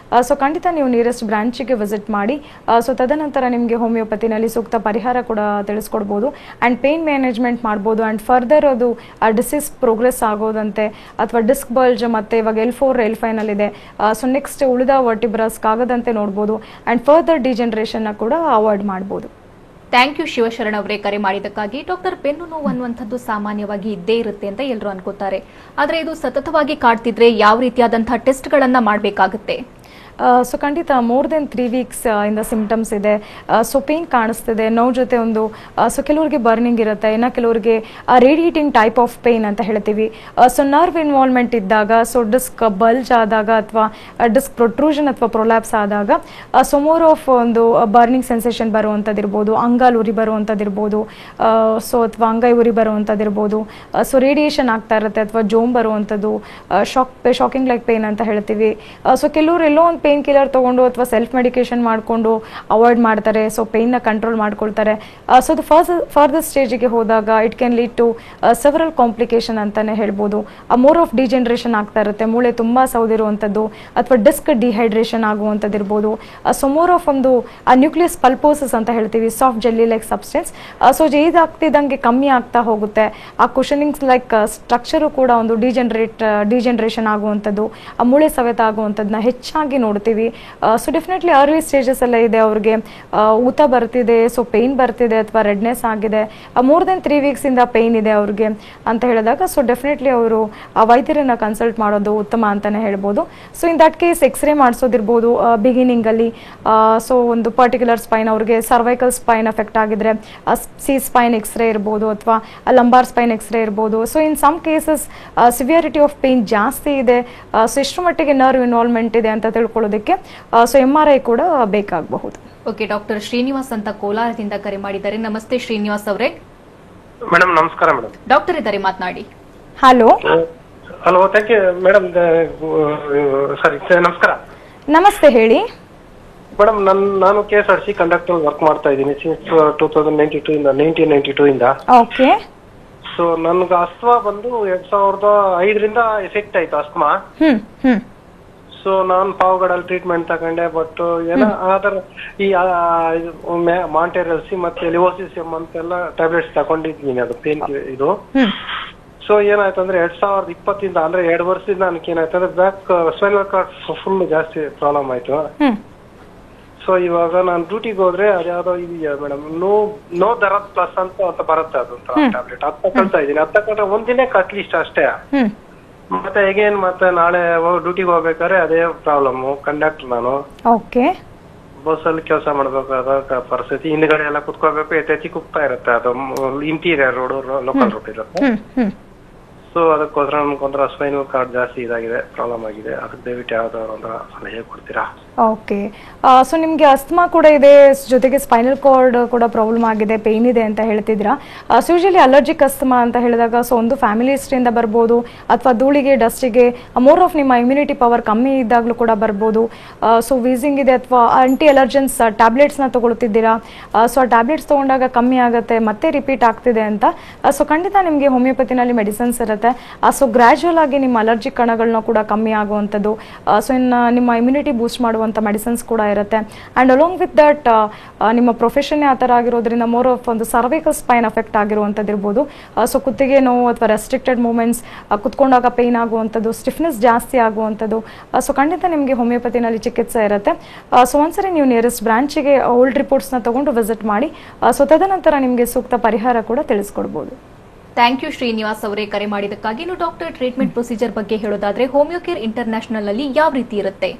ಸೊ ಖಂಡಿತ ನೀವು ನಿಯರೆಸ್ಟ್ ಬ್ರಾಂಚಿಗೆ ವಿಸಿಟ್ ಮಾಡಿ. ಸೊ ತದನಂತರ ನಿಮಗೆ ಹೋಮಿಯೋಪತಿನಲ್ಲಿ ಸೂಕ್ತ ಪರಿಹಾರ ಕೂಡ ತಿಳಿಸ್ಕೊಡ್ಬೋದು ಆ್ಯಂಡ್ ಪೇನ್ ಮ್ಯಾನೇಜ್ಮೆಂಟ್ ಮಾಡ್ಬೋದು. ಆ್ಯಂಡ್ ಫರ್ದರ್ ಅದು ಡಿಸೀಸ್ ಪ್ರೋಗ್ರೆಸ್ ಆಗೋದಂತೆ ಅಥವಾ ಡಿಸ್ಕ್ ಬಲ್ಜ್ ಮತ್ತು ಇವಾಗ L4 L5 ನಲ್ಲಿದೆ. ಸೊ ನೆಕ್ಸ್ಟ್ ಉಳಿದ ವರ್ಟಿಬ್ರಸ್ಕ್ ಆಗದಂತೆ ನೋಡ್ಬೋದು ಆ್ಯಂಡ್ ಫರ್ದರ್ ಡಿಜೆನರೇಷನ್ನ ಕೂಡ ಅವಾಯ್ಡ್ ಮಾಡ್ಬೋದು. ಥ್ಯಾಂಕ್ ಯು ಶಿವಶರಣ ಅವರೇ ಕರೆ ಮಾಡಿದ್ದಕ್ಕಾಗಿ. ಡಾಕ್ಟರ್, ಬೆನ್ನು ನೋವು ಅನ್ನುವಂಥದ್ದು ಸಾಮಾನ್ಯವಾಗಿ ಇದ್ದೇ ಇರುತ್ತೆ ಅಂತ ಎಲ್ಲರೂ ಅನ್ಕೋತಾರೆ. ಆದರೆ ಇದು ಸತತವಾಗಿ ಕಾಡ್ತಿದ್ರೆ ಯಾವ ರೀತಿಯಾದಂತಹ ಟೆಸ್ಟ್ಗಳನ್ನ ಮಾಡಬೇಕಾಗುತ್ತೆ? ಸೊ ಖಂಡಿತ ಮೋರ್ ದೆನ್ 3 weeks ಇಂದ ಸಿಂಪ್ಟಮ್ಸ್ ಇದೆ. ಸೊ ಪೇನ್ ಕಾಣಿಸ್ತಿದೆ, ನೋವು ಜೊತೆ ಒಂದು ಸೊ ಕೆಲವರಿಗೆ ಬರ್ನಿಂಗ್ ಇರುತ್ತೆ, ಇನ್ನು ಕೆಲವರಿಗೆ ರೇಡಿಯೇಟಿಂಗ್ ಟೈಪ್ ಆಫ್ ಪೇನ್ ಅಂತ ಹೇಳ್ತೀವಿ. ಸೊ ನರ್ವ್ ಇನ್ವಾಲ್ವ್ಮೆಂಟ್ ಇದ್ದಾಗ, ಸೊ ಡಿಸ್ಕ್ ಬಲ್ಜ್ ಆದಾಗ ಅಥವಾ ಡಿಸ್ಕ್ ಪ್ರೊಟ್ರೂಷನ್ ಅಥವಾ ಪ್ರೊಲ್ಯಾಪ್ಸ್ ಆದಾಗ ಸೊ ಮೋರ್ ಆಫ್ ಒಂದು ಬರ್ನಿಂಗ್ ಸೆನ್ಸೇಷನ್ ಬರುವಂಥದ್ದಿರ್ಬೋದು, ಅಂಗಾಲು ಉರಿ ಬರುವಂಥದ್ದಿರ್ಬೋದು, ಸೊ ಅಥವಾ ಅಂಗೈ ಉರಿ ಬರುವಂಥದ್ದಿರ್ಬೋದು. ಸೊ ರೇಡಿಯೇಷನ್ ಆಗ್ತಾ ಇರುತ್ತೆ ಅಥವಾ ಜೋಮ್ ಬರುವಂಥದ್ದು, ಶಾಕಿಂಗ್ ಲೈಕ್ ಪೇನ್ ಅಂತ ಹೇಳ್ತೀವಿ. ಸೊ ಕೆಲವರು ಎಲ್ಲೋ ಒಂದು ಪೇನ್ ಕಿಲ್ಲರ್ ತಗೊಂಡು ಅಥವಾ ಸೆಲ್ಫ್ ಮೆಡಿಕೇಶನ್ ಮಾಡಿಕೊಂಡು ಅವಾಯ್ಡ್ ಮಾಡ್ತಾರೆ. ಸೊ ಪೇನ್ನ ಕಂಟ್ರೋಲ್ ಮಾಡ್ಕೊಳ್ತಾರೆ. ಸೊ ಅದು ಫರ್ದರ್ ಸ್ಟೇಜಿಗೆ ಹೋದಾಗ it can lead to several complication ಅಂತಾನೆ ಹೇಳ್ಬೋದು. ಮೋರ್ ಆಫ್ ಡಿಜೆನರೇಷನ್ ಆಗ್ತಾ ಇರುತ್ತೆ, ಮೂಳೆ ತುಂಬಾ ಸೌದಿರುವಂಥದ್ದು ಅಥವಾ ಡಿಸ್ಕ್ ಡಿಹೈಡ್ರೇಷನ್ ಆಗುವಂಥದ್ದು ಇರ್ಬೋದು. ಸೊ ಮೋರ್ ಆಫ್ ಒಂದು ನ್ಯೂಕ್ಲಿಯಸ್ ಪಲ್ಪೋಸಿಸ್ ಅಂತ ಹೇಳ್ತೀವಿ, soft jelly like substance. So age ಆಗ್ತಿದ್ದಂಗೆ ಕಮ್ಮಿ ಆಗ್ತಾ ಹೋಗುತ್ತೆ. ಆ ಕುಷನಿಂಗ್ಸ್ ಲೈಕ್ ಸ್ಟ್ರಕ್ಚರು ಕೂಡ ಒಂದು ಡಿಜೆನರೇಷನ್ ಆಗುವಂಥದ್ದು, ಆ ಮೂಳೆ ಸವೆತ ಆಗುವಂಥದ್ದನ್ನ ಹೆಚ್ಚಾಗಿ ನೋಡ್ತೀವಿ. ಸೊ ಡೆಫಿನೆಟ್ಲಿ ಅರ್ಲಿ ಸ್ಟೇಜಸ್ ಎಲ್ಲ ಇದೆ, ಅವ್ರಿಗೆ ಊತ ಬರ್ತಿದೆ, ಸೊ ಪೇನ್ ಬರ್ತಿದೆ ಅಥವಾ ರೆಡ್ನೆಸ್ ಆಗಿದೆ, ಮೋರ್ ದೆನ್ 3 weeks ಇಂದ ಪೇನ್ ಇದೆ ಅವ್ರಿಗೆ ಅಂತ ಹೇಳಿದಾಗ, ಸೊ ಡೆಫಿನೆಟ್ಲಿ ಅವರು ವೈದ್ಯರನ್ನ ಕನ್ಸಲ್ಟ್ ಮಾಡೋದು ಉತ್ತಮ ಅಂತಾನೆ ಹೇಳ್ಬೋದು. So in that case x-ray ಮಾಡಿಸೋದಿರ್ಬೋದು ಬಿಗಿನಿಂಗ್ ಅಲ್ಲಿ. ಸೊ ಒಂದು ಪರ್ಟಿಕ್ಯುಲರ್ ಸ್ಪೈನ್, ಅವ್ರಿಗೆ ಸರ್ವೈಕಲ್ ಸ್ಪೈನ್ ಎಫೆಕ್ಟ್ ಆಗಿದ್ರೆ ಸಿ ಸ್ಪೈನ್ ಎಕ್ಸ್ರೇ ಇರ್ಬೋದು ಅಥವಾ ಲಂಬಾರ್ ಸ್ಪೈನ್ ಎಕ್ಸ್ರೇ ಇರ್ಬೋದು. So in some cases severity of pain ಜಾಸ್ತಿ ಇದೆ, ಸೊ ಎಷ್ಟು ಮಟ್ಟಿಗೆ ನರ್ವ್ ಇನ್ವಾಲ್ವ್ಮೆಂಟ್ ಇದೆ ಅಂತ ತಿಳ್ಕೊಳ್ಳೋದಕ್ಕೆ ಸೊ MRI ಕೂಡ ಬೇಕಾಗಬಹುದು. ಓಕೆ, ಡಾಕ್ಟರ್ ಶ್ರೀನಿವಾಸ್ ಅಂತ ಕೋಲಾರದಿಂದ ಕರೆ ಮಾಡಿದ್ದಾರೆ. ನಮಸ್ತೆ ಶ್ರೀನಿವಾಸ್ ಅವರೇ. ಮೇಡಮ್ ನಮಸ್ಕಾರ ಮೇಡಮ್. ಡಾಕ್ಟರ್ ಇದ್ದಾರೆ, ಮಾತನಾಡಿ. Hello. Hello, thank you madam. Sorry, ನಮಸ್ಕಾರ. ನಮಸ್ತೆ, ಹೇಳಿ ಮೇಡಮ್. ನಾನು KSRTC ಕಂಡಕ್ಟರ್ ವರ್ಕ್ ಮಾಡ್ತಾ ಇದ್ದೀನಿ ಸಿನ್ಸ್ 1992 ಇಂದ. ಓಕೆ. ಸೊ ನನ್ಗೆ ಅಸ್ಮಾ ಬಂದು 2005ರಿಂದ ಎಫೆಕ್ಟ್ ಆಯ್ತು ಅಸ್ಮಾ. ಸೊ ನಾನು ಪಾವಗಡಲ್ಲಿ ಟ್ರೀಟ್ಮೆಂಟ್ ತಗೊಂಡೆ. ಬಟ್ ಏನೋ ಅದರ ಈ ಮಾಂಟೆರಲ್ಸಿ ಮತ್ತೆ ಲಿವೋಸಿಸಿಯಮ್ ಅಂತೆಲ್ಲ ಟ್ಯಾಬ್ಲೆಟ್ಸ್ ತಗೊಂಡಿದ್ದೀನಿ, ಅದು ಪೇನ್ ಇದು. ಸೊ ಏನಾಯ್ತು ಅಂದ್ರೆ 2020ಇಂದ ಅಂದ್ರೆ 2 ವರ್ಷದಿಂದ ನನಗೆ ಏನಾಯ್ತು ಅಂದ್ರೆ ಬ್ಯಾಕ್ ಸ್ಪೈನಲ್ ಕಾರ್ಡ್ ಫುಲ್ ಜಾಸ್ತಿ ಪ್ರಾಬ್ಲಮ್ ಆಯ್ತು. ಸೊ ಇವಾಗ ನಾನು ಡ್ಯೂಟಿಗೆ ಹೋದ್ರೆ ಅದ್ಯಾವ್ದೋ ಇದೆಯಾ ಮೇಡಮ್, ನೋ ದರದ್ ಪ್ಲಸ್ ಅಂತ ಬರುತ್ತೆ, ಅದು ಟ್ಯಾಬ್ಲೆಟ್. ಅದ್ ತಗೊಳ್ತಾ ಇದೀನಿ. ಅದ್ ತಗೊಂಡ್ರೆ ಒಂದಿನಕ್ಕೆ ಅಟ್ಲೀಸ್ಟ್ ಅಷ್ಟೇ. ಮತ್ತೆ ಹೇಗೇನ್ ಮತ್ತೆ ನಾಳೆ ಡ್ಯೂಟಿಗೆ ಹೋಗ್ಬೇಕಾದ್ರೆ ಅದೇ ಪ್ರಾಬ್ಲಮ್. ಕಂಡಕ್ಟರ್ ನಾನು. ಓಕೆ. ಬಸ್ ಅಲ್ಲಿ ಕೆಲಸ ಮಾಡ್ಬೇಕಾದ ಪರಿಸ್ಥಿತಿ. ಹಿಂದ್ಗಡೆ ಎಲ್ಲ ಕುತ್ಕೋಬೇಕು, ಎತ್ತಿ ಕುಗ್ತಾ ಇರುತ್ತೆ. ಅದು ಇಂಟೀರಿಯರ್ ರೋಡ್, ಲೋಕಲ್ ರೋಡ್ ಇರುತ್ತೆ. ಸೊ ಅದಕ್ಕೋಸ್ಕರ ನನ್ಗೊಂಥರ ಸ್ಪೈನಲ್ ಕಾರ್ಡ್ ಜಾಸ್ತಿ ಇದಾಗಿದೆ, ಪ್ರಾಬ್ಲಮ್ ಆಗಿದೆ. ಅದಕ್ಕೆ ದಯವಿಟ್ಟು ಯಾವ್ದಾದ್ರು ಒಂದು ಸಲಹೆ ಕೊಡ್ತೀರಾ? ಓಕೆ. ಸೊ ನಿಮಗೆ ಅಸ್ತಮಾ ಕೂಡ ಇದೆ, ಜೊತೆಗೆ ಸ್ಪೈನಲ್ ಕಾರ್ಡ್ ಕೂಡ ಪ್ರಾಬ್ಲಮ್ ಆಗಿದೆ, ಪೇಯ್ನ್ ಇದೆ ಅಂತ ಹೇಳ್ತಿದ್ದೀರಾ. ಸೊ ಯೂಶಲಿ ಅಲರ್ಜಿಕ್ ಅಸ್ತಮಾ ಅಂತ ಹೇಳಿದಾಗ ಸೊ ಒಂದು ಫ್ಯಾಮಿಲಿ ಹಿಸ್ಟ್ರಿಯಿಂದ ಬರ್ಬೋದು, ಅಥವಾ ಧೂಳಿಗೆ, ಡಸ್ಟಿಗೆ, ಮೋರ್ ಆಫ್ ನಿಮ್ಮ ಇಮ್ಯುನಿಟಿ ಪವರ್ ಕಮ್ಮಿ ಇದ್ದಾಗಲೂ ಕೂಡ ಬರ್ಬೋದು. ಸೊ ವೀಸಿಂಗ್ ಇದೆ, ಅಥವಾ ಆಂಟಿ ಅಲರ್ಜೆನ್ಸ್ ಟ್ಯಾಬ್ಲೆಟ್ಸ್ನ ತಗೊಳ್ತಿದ್ದೀರಾ. ಸೊ ಆ ಟ್ಯಾಬ್ಲೆಟ್ಸ್ ತೊಗೊಂಡಾಗ ಕಮ್ಮಿ ಆಗುತ್ತೆ, ಮತ್ತೆ ರಿಪೀಟ್ ಆಗ್ತಿದೆ ಅಂತ. ಸೊ ಖಂಡಿತ ನಿಮಗೆ ಹೋಮಿಯೋಪತಿನಲ್ಲಿ ಮೆಡಿಸಿನ್ಸ್ ಇರುತ್ತೆ. ಸೊ ಗ್ರ್ಯಾಜುವಲ್ ಆಗಿ ನಿಮ್ಮ ಅಲರ್ಜಿಕ್ ಕಣಗಳನ್ನ ಕೂಡ ಕಮ್ಮಿ ಆಗುವಂಥದ್ದು. ಸೊ ಇನ್ನು ನಿಮ್ಮ ಇಮ್ಯುನಿಟಿ ಬೂಸ್ಟ್ ಮಾಡುವಂಥ ಮೆಡಿಸಿನ್ಸ್ ಕೂಡ ಇರುತ್ತೆ. ಆ್ಯಂಡ್ ಅಲಾಂಗ್ ವಿತ್ ದಟ್ ನಿಮ್ಮ ಪ್ರೊಫೆಷನ್ನೇ ಆ ಥರ ಆಗಿರೋದ್ರಿಂದ ಮೋರ್ ಆಫ್ ಒಂದು ಸರ್ವೈಕಲ್ ಸ್ಪೈನ್ ಅಫೆಕ್ಟ್ ಆಗಿರುವಂಥದ್ದು ಇರ್ಬೋದು. ಸೊ ಕುತ್ತಿಗೆ ನೋವು ಅಥವಾ ರೆಸ್ಟ್ರಿಕ್ಟೆಡ್ ಮೂಮೆಂಟ್ಸ್, ಕುತ್ಕೊಂಡಾಗ ಪೇಯ್ನ್ ಆಗುವಂಥದ್ದು, ಸ್ಟಿಫ್ನೆಸ್ ಜಾಸ್ತಿ ಆಗುವಂಥದ್ದು. ಸೊ ಖಂಡಿತ ನಿಮಗೆ ಹೋಮಿಯೋಪತಿನಲ್ಲಿ ಚಿಕಿತ್ಸೆ ಇರುತ್ತೆ. ಸೊ ಒಂದ್ಸರಿ ನೀವು ನಿಯರೆಸ್ಟ್ ಬ್ರಾಂಚಿಗೆ ಓಲ್ಡ್ ರಿಪೋರ್ಟ್ಸ್ನ ತೊಗೊಂಡು ವಿಸಿಟ್ ಮಾಡಿ. ಸೊ ತದನಂತರ ನಿಮಗೆ ಸೂಕ್ತ ಪರಿಹಾರ ಕೂಡ ತಿಳಿಸ್ಕೊಡ್ಬೋದು. ಥ್ಯಾಂಕ್ ಯು ಶ್ರೀನಿವಾಸ್ ಅವರೇ, ಕರೆ ಮಾಡಿದ್ದಕ್ಕಾಗಿ. ಇನ್ನು ಡಾಕ್ಟರ್, ಟ್ರೀಟ್ಮೆಂಟ್ ಪ್ರೊಸೀಜರ್ ಬಗ್ಗೆ ಹೇಳೋದಾದ್ರೆ ಹೋಮಿಯೋಕೇರ್ ಇಂಟರ್ನ್ಯಾಷನಲ್ ಅಲ್ಲಿ ಯಾವ ರೀತಿ ಇರುತ್ತೆ?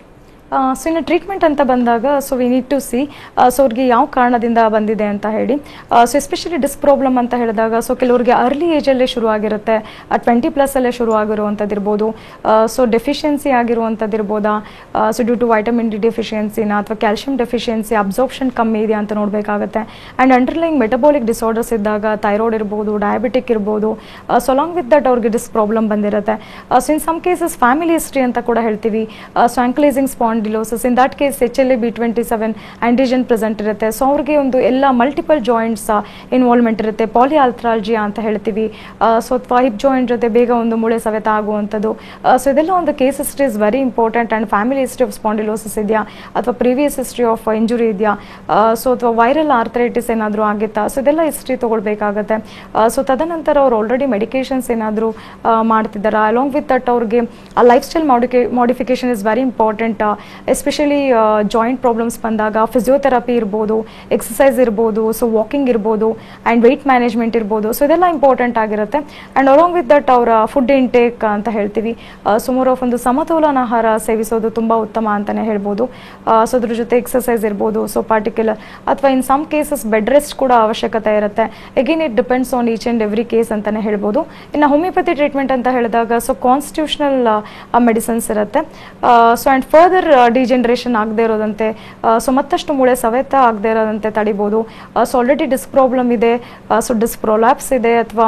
ಸೊ ಇನ್ನು ಟ್ರೀಟ್ಮೆಂಟ್ ಅಂತ ಬಂದಾಗ so we need to see so ಅವ್ರಿಗೆ ಯಾವ ಕಾರಣದಿಂದ ಬಂದಿದೆ ಅಂತ ಹೇಳಿ. ಸೊ ಎಸ್ಪೆಷಲಿ ಡಿಸ್ಕ್ ಪ್ರಾಬ್ಲಮ್ ಅಂತ ಹೇಳಿದಾಗ ಸೊ ಕೆಲವರಿಗೆ ಅರ್ಲಿ ಏಜಲ್ಲೇ ಶುರು ಆಗಿರುತ್ತೆ, 20+ ಶುರು ಆಗಿರುವಂಥದ್ದು ಇರ್ಬೋದು. ಸೊ ಡೆಫಿಷಿಯನ್ಸಿ ಆಗಿರುವಂಥದ್ದು ಇರ್ಬೋದಾ, so due to vitamin D ಡೆಫಿಷಿಯನ್ಸಿನ ಅಥವಾ ಕ್ಯಾಲ್ಶಿಯಂ ಡೆಫಿಷಿಯನ್ಸಿ, ಅಬ್ಸಾರ್ಪ್ಷನ್ ಕಮ್ಮಿ ಇದೆ ಅಂತ ನೋಡಬೇಕಾಗುತ್ತೆ. ಆ್ಯಂಡ್ ಅಂಡರ್ಲೈಂಗ್ ಮೆಟಬಾಲಿಕ್ ಡಿಸಾರ್ಡರ್ಸ್ ಇದ್ದಾಗ ಥೈರಾಯ್ಡ್ ಇರ್ಬೋದು, ಡಯಾಬಿಟಿಕ್ ಇರ್ಬೋದು. ಸೊ ಅಲಾಂಗ್ ವಿತ್ ದಟ್ ಅವ್ರಿಗೆ ಡಿಸ್ಕ್ ಪ್ರಾಬ್ಲಮ್ ಬಂದಿರುತ್ತೆ. So in some cases family history ಅಂತ ಕೂಡ ಹೇಳ್ತೀವಿ. So ankylosing spondylosis, in that case HLA-B27 antigen present ಇರುತ್ತೆ. ಸೊ ಅವ್ರಿಗೆ ಒಂದು ಎಲ್ಲ ಮಲ್ಟಿಪಲ್ ಜಾಯಿಂಟ್ಸ್ ಇನ್ವಾಲ್ವ್ಮೆಂಟ್ ಇರುತ್ತೆ, ಪಾಲಿಆಲ್ಥ್ರಾಲ್ಜಿಯಾ ಅಂತ ಹೇಳ್ತೀವಿ. ಸೊ ಅಥವಾ ಹಿಪ್ ಜಾಯಿಂಟ್ ಜೊತೆ ಬೇಗ ಒಂದು ಮೂಳೆ ಸವೆತ ಆಗುವಂಥದ್ದು. ಸೊ ಇದೆಲ್ಲ ಒಂದು case history is very important. And family history of spondylosis ಇದೆಯಾ, ಅಥವಾ ಪ್ರೀವಿಯಸ್ ಹಿಸ್ಟ್ರಿ ಆಫ್ ಇಂಜುರಿ ಇದೆಯಾ, ಸೊ ಅಥವಾ ವೈರಲ್ ಆರ್ಥರೈಟಿಸ್ ಏನಾದರೂ ಆಗಿತ್ತಾ, ಸೊ ಇದೆಲ್ಲ ಹಿಸ್ಟ್ರಿ ತೊಗೊಳ್ಬೇಕಾಗತ್ತೆ. ಸೊ ತದನಂತರ ಅವ್ರು ಆಲ್ರೆಡಿ ಮೆಡಿಕೇಶನ್ಸ್ ಏನಾದರೂ ಮಾಡ್ತಿದ್ದಾರೆ. ಅಲಾಂಗ್ ವಿತ್ ದಟ್ ಅವ್ರಿಗೆ life style modification is very important. Especially joint problems ಬಂದಾಗ ಫಿಸಿಯೋಥೆರಪಿ ಇರ್ಬೋದು, ಎಕ್ಸಸೈಸ್ ಇರ್ಬೋದು, ಸೊ ವಾಕಿಂಗ್ ಇರ್ಬೋದು, ಆ್ಯಂಡ್ ವೆಯ್ಟ್ ಮ್ಯಾನೇಜ್ಮೆಂಟ್ ಇರ್ಬೋದು. ಸೊ ಇದೆಲ್ಲ ಇಂಪಾರ್ಟೆಂಟ್ ಆಗಿರುತ್ತೆ. ಆ್ಯಂಡ್ ಅಲಾಂಗ್ ವಿತ್ ದಟ್ ಅವರ ಫುಡ್ ಇಂಟೇಕ್ ಅಂತ ಹೇಳ್ತೀವಿ. ಸೊ ಮೋರ್ ಆಫ್ ಒಂದು ಸಮತೋಲನ ಆಹಾರ ಸೇವಿಸೋದು ತುಂಬ ಉತ್ತಮ ಅಂತಲೇ ಹೇಳ್ಬೋದು. ಸೊ ಅದ್ರ ಜೊತೆ ಎಕ್ಸಸೈಸ್ ಇರ್ಬೋದು, ಸೊ ಪಾರ್ಟಿಕ್ಯುಲರ್ ಅಥವಾ in some cases bed rest ಕೂಡ ಅವಶ್ಯಕತೆ ಇರುತ್ತೆ. Again it depends on each and every case ಅಂತಲೇ ಹೇಳ್ಬೋದು. ಇನ್ನು ಹೋಮಿಯೋಪತಿ ಟ್ರೀಟ್ಮೆಂಟ್ ಅಂತ ಹೇಳಿದಾಗ ಸೊ ಕಾನ್ಸ್ಟಿಟ್ಯೂಷನಲ್ ಮೆಡಿಸಿನ್ಸ್ ಇರುತ್ತೆ. ಸೊ ಆ್ಯಂಡ್ ಫರ್ದರ್ ಡಿಜೆನರೇಷನ್ ಆಗದೆ ಇರೋದಂತೆ, ಸೊ ಮತ್ತಷ್ಟು ಮೂಳೆ ಸವೆತ ಆಗದೆ ಇರೋದಂತೆ ತಡಿಬೋದು. ಸೊ ಆಲ್ರೆಡಿ ಡಿಸ್ಕ್ ಪ್ರಾಬ್ಲಮ್ ಇದೆ, ಸೊ ಡಿಸ್ಕ್ ಪ್ರೊಲ್ಯಾಪ್ಸ್ ಇದೆ, ಅಥವಾ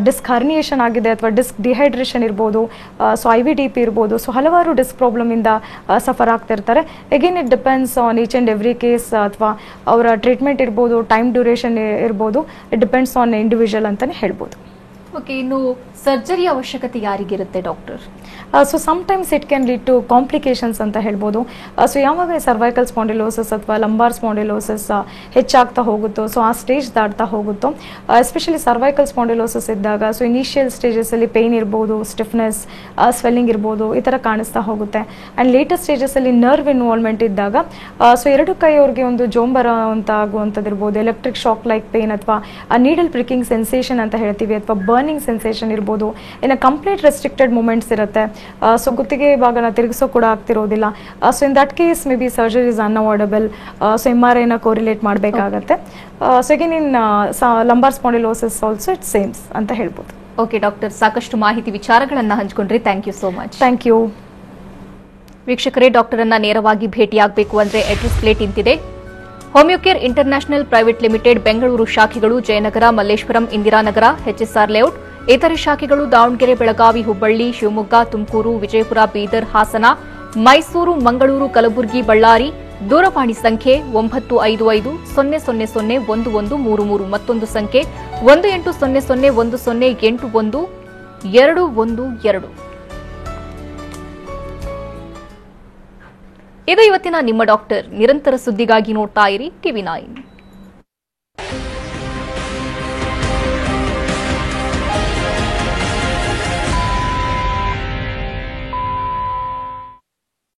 ಡಿಸ್ಕ್ ಹರ್ನಿಯೇಷನ್ ಆಗಿದೆ, ಅಥವಾ ಡಿಸ್ಕ್ ಡಿಹೈಡ್ರೇಷನ್ ಇರ್ಬೋದು, ಸೊ IVDP ಇರ್ಬೋದು. ಸೊ ಹಲವಾರು ಡಿಸ್ಕ್ ಪ್ರಾಬ್ಲಮಿಂದ suffer ಆಗ್ತಿರ್ತಾರೆ. Again it depends on each and every case, ಅಥವಾ ಅವರ ಟ್ರೀಟ್ಮೆಂಟ್ ಇರ್ಬೋದು, ಟೈಮ್ ಡ್ಯೂರೇಷನ್ ಇರ್ಬೋದು. ಇಟ್ ಡಿಪೆಂಡ್ಸ್ ಆನ್ ಇಂಡಿವಿಜುವಲ್ ಅಂತಲೇ ಹೇಳ್ಬೋದು. ಓಕೆ, ಇನ್ನು ಸರ್ಜರಿ ಅವಶ್ಯಕತೆ ಯಾರಿಗಿರುತ್ತೆ doctor? So sometimes it can lead to complications ಅಂತ ಹೇಳ್ಬೋದು. ಸೊ ಯಾವಾಗ ಸರ್ವೈಕಲ್ ಸ್ಪಾಂಡಿಲೋಸಿಸ್ ಅಥವಾ ಲಂಬಾರ್ ಸ್ಪಾಂಡಿಲೋಸಿಸ್ ಹೆಚ್ಚಾಗ್ತಾ ಹೋಗುತ್ತೋ, ಸೊ ಆ ಸ್ಟೇಜ್ ದಾಟ್ತಾ ಹೋಗುತ್ತೋ, ಎಸ್ಪೆಷಲಿ ಸರ್ವೈಕಲ್ ಸ್ಪಾಂಡಿಲೋಸಿಸ್ ಇದ್ದಾಗ ಸೊ ಇನಿಷಿಯಲ್ ಸ್ಟೇಜಸಲ್ಲಿ ಪೇಯ್ನ್ ಇರ್ಬೋದು, ಸ್ಟಿಫ್ನೆಸ್, ಸ್ವೆಲ್ಲಿಂಗ್ ಇರ್ಬೋದು, ಈ ಥರ ಕಾಣಿಸ್ತಾ ಹೋಗುತ್ತೆ. ಆ್ಯಂಡ್ ಲೇಟರ್ ಸ್ಟೇಜಸಲ್ಲಿ ನರ್ವ್ ಇನ್ವಾಲ್ವ್ಮೆಂಟ್ ಇದ್ದಾಗ ಸೊ ಎರಡು ಕೈಯವ್ರಿಗೆ ಒಂದು ಜೋಂಬರ ಅಂತ ಆಗುವಂಥದ್ದು ಇರ್ಬೋದು, ಎಲೆಕ್ಟ್ರಿಕ್ ಶಾಕ್ ಲೈಕ್ ಪೇಯ್ನ್, ಅಥವಾ ನೀಡಲ್ ಪ್ರಿಕಿಂಗ್ ಸೆನ್ಸೇಷನ್ ಅಂತ ಹೇಳ್ತೀವಿ, ಅಥವಾ ಬರ್ನಿಂಗ್ ಸೆನ್ಸೇಷನ್ ಇರ್ಬೋದು. ಇನ್ನು ಕಂಪ್ಲೀಟ್ ರೆಸ್ಟ್ರಿಕ್ಟೆಡ್ ಮೂಮೆಂಟ್ಸ್ ಇರುತ್ತೆ. ಸೊ ಕುತ್ತಿಗೆ ಭಾಗನ ತಿರುಗಿಸೋ ಕೂಡ ಆಗ್ತಿರೋದಿಲ್ಲ. So in that case may be surgery is unavoidable. So MRI correlate ಮಾಡಬೇಕಾಗತ್ತೆ. So again in lumbar spondylosis also it seems ಅಂತ ಹೇಳ್ಬೋದು. ಓಕೆ ಡಾಕ್ಟರ್, ಸಾಕಷ್ಟು ಮಾಹಿತಿ ವಿಚಾರಗಳನ್ನು ಹಂಚಿಕೊಂಡ್ರಿ. Thank you so much. Thank you. ವೀಕ್ಷಕರೇ, ಡಾಕ್ಟರ್ ಅನ್ನ ನೇರವಾಗಿ ಭೇಟಿಯಾಗಬೇಕು ಅಂದ್ರೆ ಅಡ್ರೆಸ್ ಪ್ಲೇಟ್ ಇಂತಿದೆ. Homeocare international private limited Bengaluru ಶಾಖೆಗಳು ಜಯನಗರ, ಮಲ್ಲೇಶ್ವರಂ, ಇಂದಿರಾನಗರ, HSR ಲೇಔಟ್, ಇತರೆ ಶಾಖೆಗಳು ದಾವಣಗೆರೆ, ಬೆಳಗಾವಿ, ಹುಬ್ಬಳ್ಳಿ, ಶಿವಮೊಗ್ಗ, ತುಮಕೂರು, ವಿಜಯಪುರ, ಬೀದರ್, ಹಾಸನ, ಮೈಸೂರು, ಮಂಗಳೂರು, ಕಲಬುರಗಿ, ಬಳ್ಳಾರಿ. ದೂರವಾಣಿ ಸಂಖ್ಯೆ 9550001133, ಮತ್ತೊಂದು ಸಂಖ್ಯೆ 180010081212. ಇದು ಇವತ್ತಿನ ನಿಮ್ಮ ಡಾಕ್ಟರ್. ನಿರಂತರ ಸುದ್ದಿಗಾಗಿ ನೋಡ್ತಾ ಇರಿ TV9.